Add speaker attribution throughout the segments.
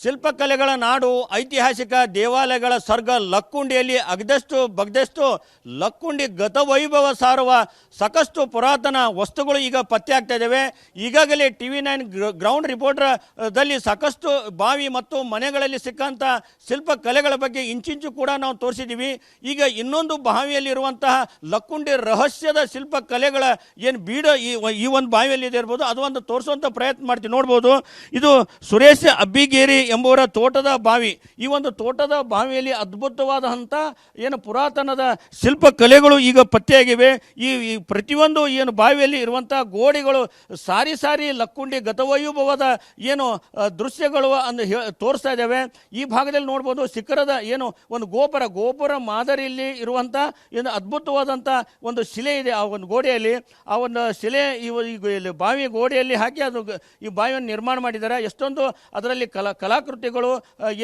Speaker 1: ಶಿಲ್ಪಕಲೆಗಳ ನಾಡು, ಐತಿಹಾಸಿಕ ದೇವಾಲಯಗಳ ಸ್ವರ್ಗ ಲಕ್ಕುಂಡಿಯಲ್ಲಿ ಅಗದಷ್ಟು ಬಗ್ದಷ್ಟು ಲಕ್ಕುಂಡಿ ಗತವೈಭವ ಸಾರುವ ಸಾಕಷ್ಟು ಪುರಾತನ ವಸ್ತುಗಳು ಈಗ ಪತ್ತೆ ಆಗ್ತಾ ಇದ್ದಾವೆ. ಈಗಾಗಲೇ TV9 ಗ್ರೌಂಡ್ ರಿಪೋರ್ಟರ್ದಲ್ಲಿ ಸಾಕಷ್ಟು ಬಾವಿ ಮತ್ತು ಮನೆಗಳಲ್ಲಿ ಸಿಕ್ಕಂಥ ಶಿಲ್ಪಕಲೆಗಳ ಬಗ್ಗೆ ಇಂಚಿಂಚು ಕೂಡ ನಾವು ತೋರಿಸಿದ್ದೀವಿ. ಈಗ ಇನ್ನೊಂದು ಬಾವಿಯಲ್ಲಿರುವಂತಹ ಲಕ್ಕುಂಡಿ ರಹಸ್ಯದ ಶಿಲ್ಪಕಲೆಗಳ ಏನು ಬೀಡ ಈ ಒಂದು ಬಾವಿಯಲ್ಲಿ ಇದೆ ಇರ್ಬೋದು, ಅದು ಒಂದು ತೋರಿಸುವಂಥ ಪ್ರಯತ್ನ ಮಾಡ್ತೀವಿ. ನೋಡ್ಬೋದು, ಇದು ಸುರೇಶ್ ಅಬ್ಬಿಗೇರಿ ಎಂಬುವರ ತೋಟದ ಬಾವಿ. ಈ ಒಂದು ತೋಟದ ಬಾವಿಯಲ್ಲಿ ಅದ್ಭುತವಾದಂಥ ಏನು ಪುರಾತನದ ಶಿಲ್ಪಕಲೆಗಳು ಈಗ ಪತ್ತೆಯಾಗಿವೆ. ಈ ಪ್ರತಿಯೊಂದು ಏನು ಬಾವಿಯಲ್ಲಿ ಇರುವಂಥ ಗೋಡೆಗಳು ಸಾರಿ ಸಾರಿ ಲಕ್ಕುಂಡಿ ಗತವೈಭವದ ಏನು ದೃಶ್ಯಗಳು ಅಂದು ತೋರಿಸ್ತಾ ಇದ್ದಾವೆ. ಈ ಭಾಗದಲ್ಲಿ ನೋಡ್ಬೋದು, ಶಿಖರದ ಏನು ಒಂದು ಗೋಪುರ ಮಾದರಿಯಲ್ಲಿ ಇರುವಂಥ ಏನು ಅದ್ಭುತವಾದಂಥ ಒಂದು ಶಿಲೆ ಇದೆ. ಆ ಒಂದು ಗೋಡೆಯಲ್ಲಿ ಆ ಒಂದು ಶಿಲೆ ಈ ಬಾವಿ ಗೋಡೆಯಲ್ಲಿ ಹಾಕಿ ಅದು ಈ ಬಾವಿಯನ್ನು ನಿರ್ಮಾಣ ಮಾಡಿದ್ದಾರೆ. ಎಷ್ಟೊಂದು ಅದರಲ್ಲಿ ಕಲಾಕೃತಿಗಳು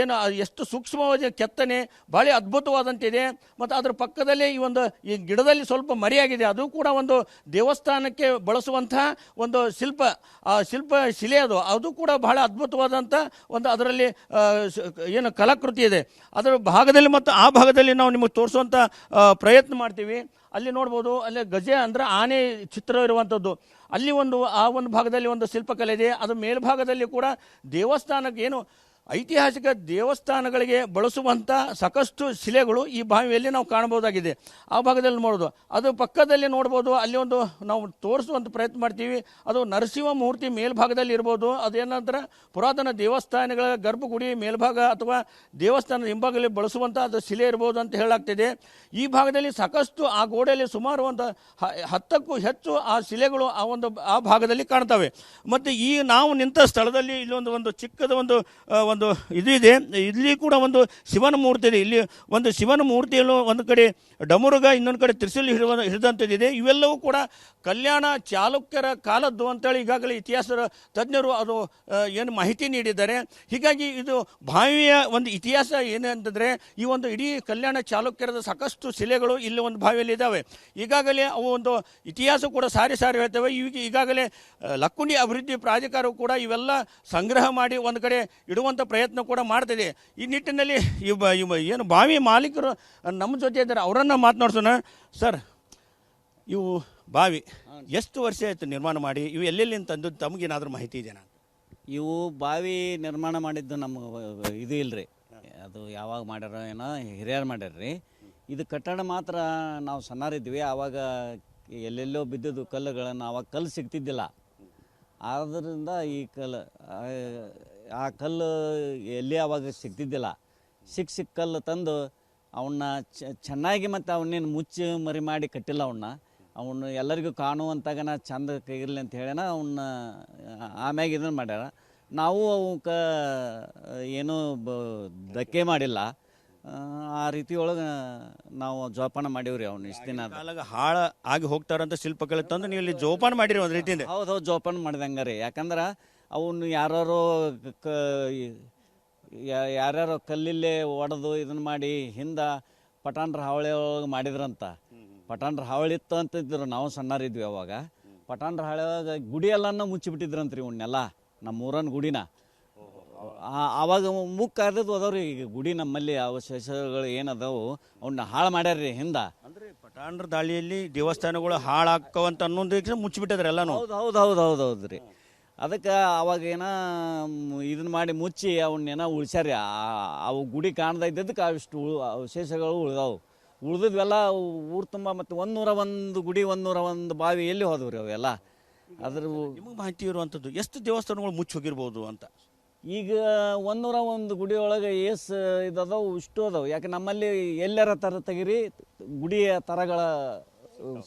Speaker 1: ಏನು ಎಷ್ಟು ಸೂಕ್ಷ್ಮವಾದ ಕೆತ್ತನೆ ಭಾಳ ಅದ್ಭುತವಾದಂತಿದೆ. ಮತ್ತು ಅದರ ಪಕ್ಕದಲ್ಲೇ ಈ ಗಿಡದಲ್ಲಿ ಸ್ವಲ್ಪ ಮರಿಯಾಗಿದೆ. ಅದು ಕೂಡ ಒಂದು ದೇವಸ್ಥಾನಕ್ಕೆ ಬಳಸುವಂತಹ ಒಂದು ಶಿಲ್ಪ ಶಿಲೆ. ಅದು ಕೂಡ ಬಹಳ ಅದ್ಭುತವಾದಂಥ ಒಂದು ಅದರಲ್ಲಿ ಏನು ಕಲಾಕೃತಿ ಇದೆ. ಅದರ ಭಾಗದಲ್ಲಿ ಮತ್ತು ಆ ಭಾಗದಲ್ಲಿ ನಾವು ನಿಮಗೆ ತೋರಿಸುವಂಥ ಪ್ರಯತ್ನ ಮಾಡ್ತೀವಿ. ಅಲ್ಲಿ ನೋಡ್ಬೋದು, ಅಲ್ಲಿ ಗಜ ಅಂದರೆ ಆನೆ ಚಿತ್ರ ಇರುವಂಥದ್ದು. ಅಲ್ಲಿ ಆ ಒಂದು ಭಾಗದಲ್ಲಿ ಒಂದು ಶಿಲ್ಪಕಲೆ ಇದೆ. ಅದು ಮೇಲ್ಭಾಗದಲ್ಲಿ ಕೂಡ ದೇವಸ್ಥಾನಕ್ಕೆ ಏನು ಐತಿಹಾಸಿಕ ದೇವಸ್ಥಾನಗಳಿಗೆ ಬಳಸುವಂಥ ಸಾಕಷ್ಟು ಶಿಲೆಗಳು ಈ ಬಾವಿಯಲ್ಲಿ ನಾವು ಕಾಣಬಹುದಾಗಿದೆ. ಆ ಭಾಗದಲ್ಲಿ ನೋಡೋದು, ಅದು ಪಕ್ಕದಲ್ಲಿ ನೋಡ್ಬೋದು, ಅಲ್ಲಿ ಒಂದು ನಾವು ತೋರಿಸುವಂಥ ಪ್ರಯತ್ನ ಮಾಡ್ತೀವಿ. ಅದು ನರಸಿಂಹ ಮೂರ್ತಿ ಮೇಲ್ಭಾಗದಲ್ಲಿ ಇರ್ಬೋದು. ಅದೇನಂದ್ರೆ ಪುರಾತನ ದೇವಸ್ಥಾನಗಳ ಗರ್ಭಗುಡಿ ಮೇಲ್ಭಾಗ ಅಥವಾ ದೇವಸ್ಥಾನದ ಹಿಂಭಾಗದಲ್ಲಿ ಬಳಸುವಂಥ ಅದು ಶಿಲೆ ಇರ್ಬೋದು ಅಂತ ಹೇಳಲಾಗ್ತಿದೆ. ಈ ಭಾಗದಲ್ಲಿ ಸಾಕಷ್ಟು ಆ ಗೋಡೆಯಲ್ಲಿ ಸುಮಾರು ಒಂದು 10ಕ್ಕೂ ಹೆಚ್ಚು ಆ ಶಿಲೆಗಳು ಆ ಭಾಗದಲ್ಲಿ ಕಾಣ್ತವೆ. ಮತ್ತು ಈ ನಾವು ನಿಂತ ಸ್ಥಳದಲ್ಲಿ ಇಲ್ಲೊಂದು ಒಂದು ಚಿಕ್ಕದ ಒಂದು ಇದು ಇದೆ. ಇಲ್ಲಿ ಕೂಡ ಒಂದು ಶಿವನ ಮೂರ್ತಿ ಇದೆ. ಇಲ್ಲಿ ಒಂದು ಶಿವನ ಮೂರ್ತಿಯಲ್ಲೂ ಒಂದು ಕಡೆ ಡಮರುಗ, ಇನ್ನೊಂದು ಕಡೆ ತ್ರಿಶೂಲಿ ಹಿಡಿದಂಥದ್ದಿದೆ. ಇವೆಲ್ಲವೂ ಕೂಡ ಕಲ್ಯಾಣ ಚಾಲುಕ್ಯರ ಕಾಲದ್ದು ಅಂತೇಳಿ ಈಗಾಗಲೇ ಇತಿಹಾಸ ತಜ್ಞರು ಅದು ಏನು ಮಾಹಿತಿ ನೀಡಿದ್ದಾರೆ. ಹೀಗಾಗಿ ಇದು ಬಾವಿಯ ಒಂದು ಇತಿಹಾಸ ಏನಂತಂದರೆ, ಈ ಒಂದು ಇಡೀ ಕಲ್ಯಾಣ ಚಾಲುಕ್ಯರದ ಸಾಕಷ್ಟು ಶಿಲೆಗಳು ಇಲ್ಲಿ ಒಂದು ಬಾವಿಯಲ್ಲಿ ಇದ್ದಾವೆ. ಈಗಾಗಲೇ ಅವು ಒಂದು ಇತಿಹಾಸ ಕೂಡ ಸಾರಿ ಹೇಳ್ತವೆ. ಈಗಾಗಲೇ ಲಕ್ಕುಂಡಿ ಅಭಿವೃದ್ಧಿ ಪ್ರಾಧಿಕಾರವು ಕೂಡ ಇವೆಲ್ಲ ಸಂಗ್ರಹ ಮಾಡಿ ಒಂದು ಕಡೆ ಇಡುವಂಥ ಪ್ರಯತ್ನ ಕೂಡ ಮಾಡ್ತಿದೆ. ಈ ನಿಟ್ಟಿನಲ್ಲಿ ಏನು ಬಾವಿ ಮಾಲೀಕರು ನಮ್ಮ ಜೊತೆ ಇದ್ದಾರೆ, ಅವರನ್ನು ಮಾತನಾಡ್ಸೋಣ. ಸರ್, ಇವು ಬಾವಿ ಎಷ್ಟು ವರ್ಷ ಆಯಿತು ನಿರ್ಮಾಣ ಮಾಡಿ? ಇವು ಎಲ್ಲೆಲ್ಲಿ ತಂದು ತಮಗೇನಾದರೂ ಮಾಹಿತಿ ಇದೆಯಾ?
Speaker 2: ಇವು ಬಾವಿ ನಿರ್ಮಾಣ ಮಾಡಿದ್ದು ನಮ್ಮ ಇದು ಇಲ್ಲರಿ, ಅದು ಯಾವಾಗ ಮಾಡ್ಯಾರ ಏನೋ ಹಿರಿಯರು ಮಾಡ್ಯಾರ್ರಿ. ಇದು ಕಟ್ಟಡ ಮಾತ್ರ ನಾವು ಸಣ್ಣರಿದ್ವಿ, ಆವಾಗ ಎಲ್ಲೆಲ್ಲೋ ಬಿದ್ದಿದ್ದು ಕಲ್ಲುಗಳನ್ನು, ಆವಾಗ ಕಲ್ಲು ಸಿಗ್ತಿದ್ದಿಲ್ಲ. ಆದ್ದರಿಂದ ಈ ಆ ಕಲ್ಲು ಎಲ್ಲಿ ಆವಾಗ ಸಿಗ್ತಿದ್ದಿಲ್ಲ. ಸಿಕ್ಕ ಕಲ್ಲು ತಂದು ಅವನ್ನ ಚೆನ್ನಾಗಿ ಮತ್ತು ಅವನ್ನೇನು ಮುಚ್ಚಿ ಮರಿ ಮಾಡಿ ಕಟ್ಟಿಲ್ಲ. ಅವನ್ನ ಎಲ್ಲರಿಗೂ ಕಾಣುವಂತಾಗನ ಚಂದ ಇರಲಿ ಅಂತ ಹೇಳೋಣ ಅವನ್ನ ಆಮ್ಯಾಗ ಇದನ್ನು ಮಾಡ್ಯಾರ. ನಾವು ಅವಕ್ಕೆ ಏನೂ ಧಕ್ಕೆ ಮಾಡಿಲ್ಲ. ಆ ರೀತಿ ಒಳಗೆ ನಾವು ಜೋಪಾನ ಮಾಡೀವ್ರಿ. ಅವ್ನು ಇಷ್ಟು ದಿನ
Speaker 1: ಹಾಳ ಆಗಿ ಹೋಗ್ತಾರಂತ ಶಿಲ್ಪಕಲೆ ತಂದು ನೀವು ಇಲ್ಲಿ ಜೋಪಾನ ಮಾಡಿರಿ ಒಂದು ರೀತಿಯಿಂದ?
Speaker 2: ಹೌದು, ಜೋಪಾನ ಮಾಡಿದಂಗೆ ರೀ. ಯಾಕಂದ್ರೆ ಅವನು ಯಾರ್ಯಾರೋ ಕಲ್ಲಿಲ್ಲೇ ಒಡೆದು ಇದನ್ನು ಮಾಡಿ ಹಿಂದೆ ಪಟಾನ್ರ ಹಾವಳಿ ಒಳಗೆ ಮಾಡಿದ್ರಂತ. ಪಟಾನ್ರ ಹಾವಳಿ ಇತ್ತು ಅಂತಿದ್ರು, ನಾವು ಸಣ್ಣರಿದ್ವಿ ಅವಾಗ. ಪಟಾನ್ರ ಹಾವಳಿ ಒಳಗೆ ಗುಡಿ ಎಲ್ಲನೂ ಮುಚ್ಚಿಬಿಟ್ಟಿದ್ರಂತ್ರಿ ಇವನ್ನೆಲ್ಲ, ನಮ್ಮ ಊರನ್ನ ಗುಡಿನ. ಆವಾಗ ಮುಕ್ಕಾದದ್ದು ಅದಾವ್ರಿ. ಈಗ ಗುಡಿ ನಮ್ಮಲ್ಲಿ ಅವಶೇಷಗಳು ಏನದಾವು ಅವನ್ನ ಹಾಳು ಮಾಡ್ಯಾರ್ರಿ ಹಿಂದೆ.
Speaker 1: ಅಂದರೆ ಪಟಾನ್ರ ದಾಳಿಯಲ್ಲಿ ದೇವಸ್ಥಾನಗಳು ಹಾಳಾಕ್ಕವಂತ ಅನ್ನೋದು ಮುಚ್ಚಿಬಿಟ್ಟಿದ್ರೆ ಎಲ್ಲನೂ?
Speaker 2: ಹೌದು ರೀ. ಅದಕ್ಕೆ ಅವಾಗ ಇದನ್ನ ಮಾಡಿ ಮುಚ್ಚಿ ಅವನ್ನೇನೋ ಉಳಿಸ್ಯಾರಿ. ಅವು ಗುಡಿ ಕಾಣ್ದ ಇದ್ದದಕ್ಕೆ ಅಷ್ಟು ಅವಶೇಷಗಳು ಉಳಿದಿದ್ವೆಲ್ಲ ಊರು ತುಂಬ. ಮತ್ತು 101 ಗುಡಿ, 101 ಬಾವಿ ಎಲ್ಲಿ ಹೋದವು ರೀ ಅವೆಲ್ಲ. ಅದ್ರ
Speaker 1: ನಿಮಗೆ ಮಾಹಿತಿ ಇರುವಂಥದ್ದು ಎಷ್ಟು ದೇವಸ್ಥಾನಗಳು ಮುಚ್ಚಿ ಹೋಗಿರ್ಬೋದು ಅಂತ?
Speaker 2: ಈಗ 101 ಗುಡಿ ಒಳಗೆ ಇದದಾವು, ಇಷ್ಟು ಅದಾವು. ಯಾಕೆ ನಮ್ಮಲ್ಲಿ ಎಲ್ಲರ ಥರ ತೆಗಿರಿ ಗುಡಿಯ ಥರಗಳ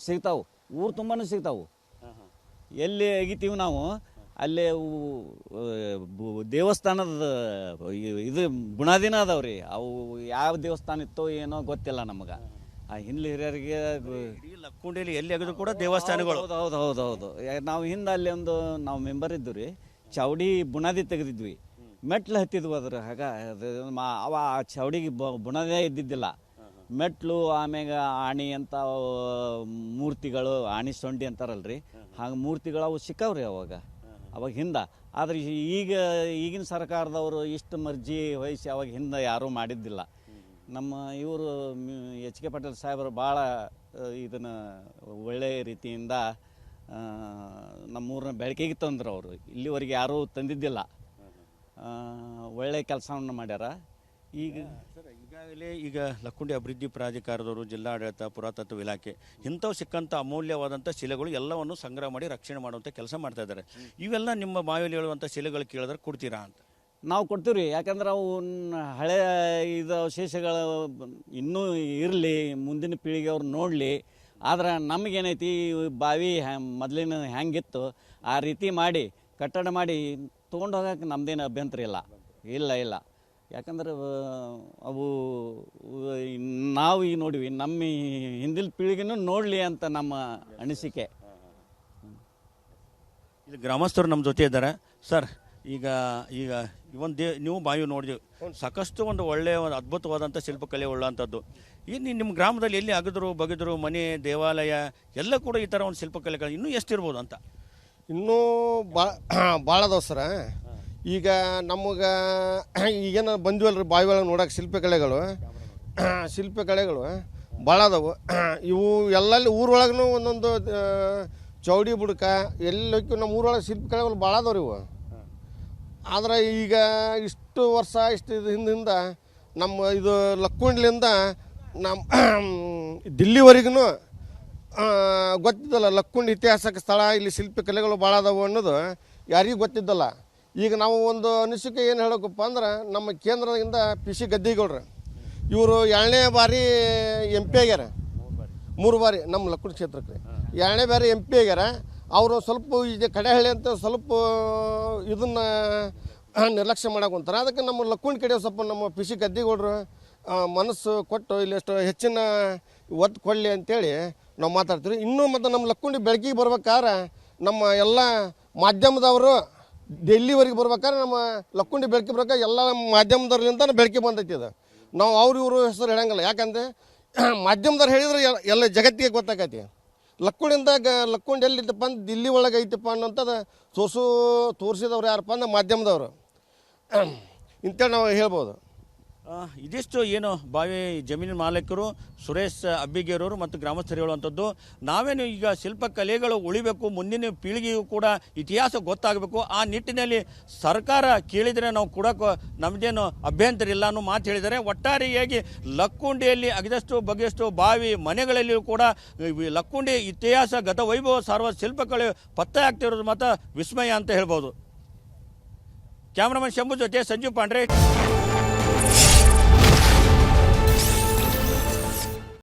Speaker 2: ಸಿಗ್ತಾವೆ, ಊರು ತುಂಬಾ ಸಿಗ್ತಾವೆ. ಎಲ್ಲಿ ಅಗಿತೀವಿ ನಾವು ಅಲ್ಲೇ ದೇವಸ್ಥಾನದ ಇದು ಬುನಾದಿನ ಅದಾವ್ರಿ. ಅವು ಯಾವ ದೇವಸ್ಥಾನ ಇತ್ತೋ ಏನೋ ಗೊತ್ತಿಲ್ಲ ನಮಗೆ. ಆ ಹಿಂದೆ ಹಿರಿಯರಿಗೆ
Speaker 1: ಲಕ್ಕುಂಡಿಯಲ್ಲಿ ಎಲ್ಲಿ ಆಗಿದ್ರು ಕೂಡ ದೇವಸ್ಥಾನಗಳು.
Speaker 2: ಹೌದು. ನಾವು ಹಿಂದೆ ಅಲ್ಲಿ ನಾವು ಮೆಂಬರ್ ಇದ್ದು ರೀ, ಚೌಡಿ ಬುನಾದಿ ತೆಗೆದಿದ್ವಿ, ಮೆಟ್ಲು ಹತ್ತಿದ್ವು. ಅದ್ರ ಅವ ಚೌಡಿಗೆ ಬುನಾದೇ ಇದ್ದಿದ್ದಿಲ್ಲ. ಮೆಟ್ಲು, ಆಮ್ಯಾಗ ಆಣಿ ಅಂತ ಮೂರ್ತಿಗಳು, ಆಣಿ ಸೊಂಡಿ ಅಂತಾರಲ್ರಿ, ಹಾಗೆ ಮೂರ್ತಿಗಳು ಅವು ಸಿಕ್ಕಾವ್ರಿ ಅವಾಗ ಹಿಂದೆ. ಆದರೆ ಈಗಿನ ಸರ್ಕಾರದವರು ಇಷ್ಟು ಮರ್ಜಿ ವಹಿಸಿ ಅವಾಗ ಹಿಂದೆ ಯಾರೂ ಮಾಡಿದ್ದಿಲ್ಲ. ನಮ್ಮ ಇವರು ಎಚ್ ಕೆ ಪಾಟೀಲ್ ಸಾಹೇಬರು ಭಾಳ ಇದನ್ನು ಒಳ್ಳೆಯ ರೀತಿಯಿಂದ ನಮ್ಮೂರನ್ನ ಬೆಳಕಿಗೆ ತಂದ್ರು. ಅವರು ಇಲ್ಲಿವರೆಗೆ ಯಾರೂ ತಂದಿದ್ದಿಲ್ಲ. ಒಳ್ಳೆಯ ಕೆಲಸವನ್ನು ಮಾಡ್ಯಾರ.
Speaker 1: ಈಗಾಗಲೇ ಲಕ್ಕುಂಡಿ ಅಭಿವೃದ್ಧಿ ಪ್ರಾಧಿಕಾರದವರು, ಜಿಲ್ಲಾಡಳಿತ, ಪುರಾತತ್ವ ಇಲಾಖೆ ಇಂಥವು ಸಿಕ್ಕಂಥ ಅಮೂಲ್ಯವಾದಂಥ ಶಿಲೆಗಳು ಎಲ್ಲವನ್ನು ಸಂಗ್ರಹ ಮಾಡಿ ರಕ್ಷಣೆ ಮಾಡುವಂಥ ಕೆಲಸ ಮಾಡ್ತಾ ಇದ್ದಾರೆ. ಇವೆಲ್ಲ ನಿಮ್ಮ ಬಾಯಲ್ಲಿ ಹೇಳುವಂಥ ಶಿಲೆಗಳು ಕೇಳಿದ್ರೆ ಕೊಡ್ತೀರಾ ಅಂತ?
Speaker 2: ನಾವು ಕೊಡ್ತೀವಿ ರೀ. ಯಾಕಂದ್ರೆ ಅವು ಹಳೆ ಇದು ಅವಶೇಷಗಳು ಇನ್ನೂ ಇರಲಿ, ಮುಂದಿನ ಪೀಳಿಗೆ ಅವ್ರು ನೋಡಲಿ. ಆದ್ರೆ ನಮಗೇನೈತಿ, ಬಾವಿ ಮೊದಲಿನ ಹೆಂಗಿತ್ತು ಆ ರೀತಿ ಮಾಡಿ ಕಟ್ಟಡ ಮಾಡಿ ತೊಗೊಂಡು ಹೋಗೋಕೆ ನಮ್ಮದೇನು ಅಭ್ಯಂತರ ಇಲ್ಲ. ಯಾಕಂದ್ರೆ ಅವು ನಾವು ಈಗ ನೋಡಿವಿ, ನಮ್ಮ ಹಿಂದಿನ ಪೀಳಿಗೆನೂ ನೋಡಲಿ ಅಂತ ನಮ್ಮ ಅನಿಸಿಕೆ.
Speaker 1: ಇದು ಗ್ರಾಮಸ್ಥರು ನಮ್ಮ ಜೊತೆ ಇದ್ದಾರೆ. ಸರ್, ಈಗ ನೀವು ಬಾವಿ ನೋಡಿದ್ವಿ, ಸಾಕಷ್ಟು ಒಂದು ಒಳ್ಳೆಯ ಒಂದು ಅದ್ಭುತವಾದಂಥ ಶಿಲ್ಪಕಲೆ ಉಳ್ಳಂಥದ್ದು. ಇನ್ನು ನಿಮ್ಮ ಗ್ರಾಮದಲ್ಲಿ ಎಲ್ಲಿ ಅಗದ್ರು ಬಗೆದ್ರು ಮನೆ, ದೇವಾಲಯ ಎಲ್ಲ ಕೂಡ ಈ ಥರ ಒಂದು ಶಿಲ್ಪಕಲೆಗಳು ಇನ್ನೂ ಎಷ್ಟಿರ್ಬೋದು ಅಂತ?
Speaker 3: ಇನ್ನೂ ಭಾಳ ಅದಾವ ಸರ. ಈಗ ನಮಗೆ ಈಗೇನು ಬಂದ್ವಲ್ರಿ ಬಾವಿ ಒಳಗೆ ನೋಡೋಕೆ ಶಿಲ್ಪಕಲೆಗಳು ಭಾಳ ಅದಾವು. ಇವು ಎಲ್ಲಲ್ಲಿ ಊರೊಳಗೂ ಒಂದೊಂದು ಚೌಡಿ ಬುಡಕ ಎಲ್ಲಕ್ಕೂ ನಮ್ಮ ಊರೊಳಗೆ ಶಿಲ್ಪಕಲೆಗಳು ಭಾಳ ಅದಾವ್ರಿ ಇವು. ಆದ್ರೆ ಈಗ ಇಷ್ಟು ವರ್ಷ ಹಿಂದಿಂದ ನಮ್ಮ ಇದು ಲಕ್ಕುಂಡ್ಲಿಂದ ನಮ್ಮ ದಿಲ್ಲಿವರೆಗೂ ಗೊತ್ತಿದ್ದಲ್ಲ. ಲಕ್ಕುಂಡಿ ಇತಿಹಾಸಕ ಸ್ಥಳ, ಇಲ್ಲಿ ಶಿಲ್ಪಕಲೆಗಳು ಭಾಳ ಅದಾವು ಅನ್ನೋದು ಯಾರಿಗೂ ಗೊತ್ತಿದ್ದಲ್ಲ. ಈಗ ನಾವು ಒಂದು ಅನಿಸಿಕೆ ಏನು ಹೇಳೋಕಪ್ಪ ಅಂದ್ರೆ, ನಮ್ಮ ಕೇಂದ್ರದಿಂದ PC ಗದ್ದಿಗೌಡ್ರು ಇವರು 2ನೇ ಬಾರಿ MP ಆಗ್ಯಾರ. 3 ಬಾರಿ ನಮ್ಮ ಲಕ್ಕುಂಡಿ ಕ್ಷೇತ್ರಕ್ಕೆ 2ನೇ ಬಾರಿ MP ಆಗ್ಯಾರ. ಅವರು ಸ್ವಲ್ಪ ಈಗ ಕಡೆಹಳ್ಳಿ ಅಂತ ಸ್ವಲ್ಪ ಇದನ್ನು ನಿರ್ಲಕ್ಷ್ಯ ಮಾಡಕ್ಕೆ ಹೊಂತಾರೆ. ಅದಕ್ಕೆ ನಮ್ಮ ಲಕ್ಕುಂಡಿ ಕಡೆ ಸ್ವಲ್ಪ ನಮ್ಮ PC ಗದ್ದಿಗೌಡ್ರು ಮನಸ್ಸು ಕೊಟ್ಟು ಇಲ್ಲೆಷ್ಟು ಹೆಚ್ಚಿನ ಒತ್ತು ಕೊಡಲಿ ಅಂತೇಳಿ ನಾವು ಮಾತಾಡ್ತೀವಿ. ಇನ್ನೂ ಮತ್ತು ನಮ್ಮ ಲಕ್ಕುಂಡಿ ಬೆಳಕಿಗೆ ಬರ್ಬೇಕಾದ್ರೆ ನಮ್ಮ ಎಲ್ಲ ಮಾಧ್ಯಮದವರು ಡೆಲ್ಲಿವರೆಗೆ ಬರ್ಬೇಕಾದ್ರೆ ನಮ್ಮ ಲಕ್ಕುಂಡಿ ಬೆಳಕಿಗೆ ಬರ್ಬೇಕಾದ್ರೆ ಎಲ್ಲ ಮಾಧ್ಯಮದವ್ರಿಂದ ಬೆಳಕಿಗೆ ಬಂದೈತಿ. ಇದು ನಾವು ಇವರು ಹೆಸರು ಹೇಳಂಗಿಲ್ಲ. ಯಾಕಂದರೆ ಮಾಧ್ಯಮದವ್ರು ಹೇಳಿದ್ರೆ ಎಲ್ಲ ಜಗತ್ತಿಗೆ ಗೊತ್ತಾಗೈತಿ. ಲಕ್ಕುಂಡಿ ಎಲ್ಲಿತ್ತಪ್ಪ ಅಂದ್ರೆ ದಿಲ್ಲಿ ಒಳಗೆ ಐತಪ್ಪ ಅನ್ನೋಂಥದ್ದು ತೋರಿಸಿದವ್ರು ಯಾರಪ್ಪ ಅಂದ್ರೆ ಮಾಧ್ಯಮದವರು ಇಂತೇಳಿ ನಾವು ಹೇಳ್ಬೋದು.
Speaker 1: ಇದಿಷ್ಟು ಏನು ಬಾವಿ ಜಮೀನಿನ ಮಾಲೀಕರು ಸುರೇಶ್ ಅಬ್ಬಿಗೇರವರು ಮತ್ತು ಗ್ರಾಮಸ್ಥರು ಹೇಳುವಂಥದ್ದು. ನಾವೇನು ಈಗ ಶಿಲ್ಪಕಲೆಗಳು ಉಳಿಬೇಕು, ಮುಂದಿನ ಪೀಳಿಗೆಯೂ ಕೂಡ ಇತಿಹಾಸ ಗೊತ್ತಾಗಬೇಕು. ಆ ನಿಟ್ಟಿನಲ್ಲಿ ಸರ್ಕಾರ ಕೇಳಿದರೆ ನಾವು ಕೊಡೋಕೆ ನಮ್ಮದೇನು ಅಭ್ಯಂತರ ಇಲ್ಲ ಅನ್ನೋ ಮಾತು ಹೇಳಿದ್ದಾರೆ. ಒಟ್ಟಾರೆಯಾಗಿ ಲಕ್ಕುಂಡಿಯಲ್ಲಿ ಅಗದಷ್ಟು ಬಗೆಯಷ್ಟು ಬಾವಿ ಮನೆಗಳಲ್ಲಿಯೂ ಕೂಡ ಲಕ್ಕುಂಡಿ ಇತಿಹಾಸ ಗತ ವೈಭವ ಸಾರುವ ಶಿಲ್ಪಕಲೆ ಪತ್ತೆ ಆಗ್ತಿರೋದು ಮಾತ್ರ ವಿಸ್ಮಯ ಅಂತ ಹೇಳ್ಬೋದು. ಕ್ಯಾಮ್ರಾಮನ್ ಶಂಭು ಜೊತೆ ಸಂಜೀವ್ ಪಾಂಡ್ರೆ.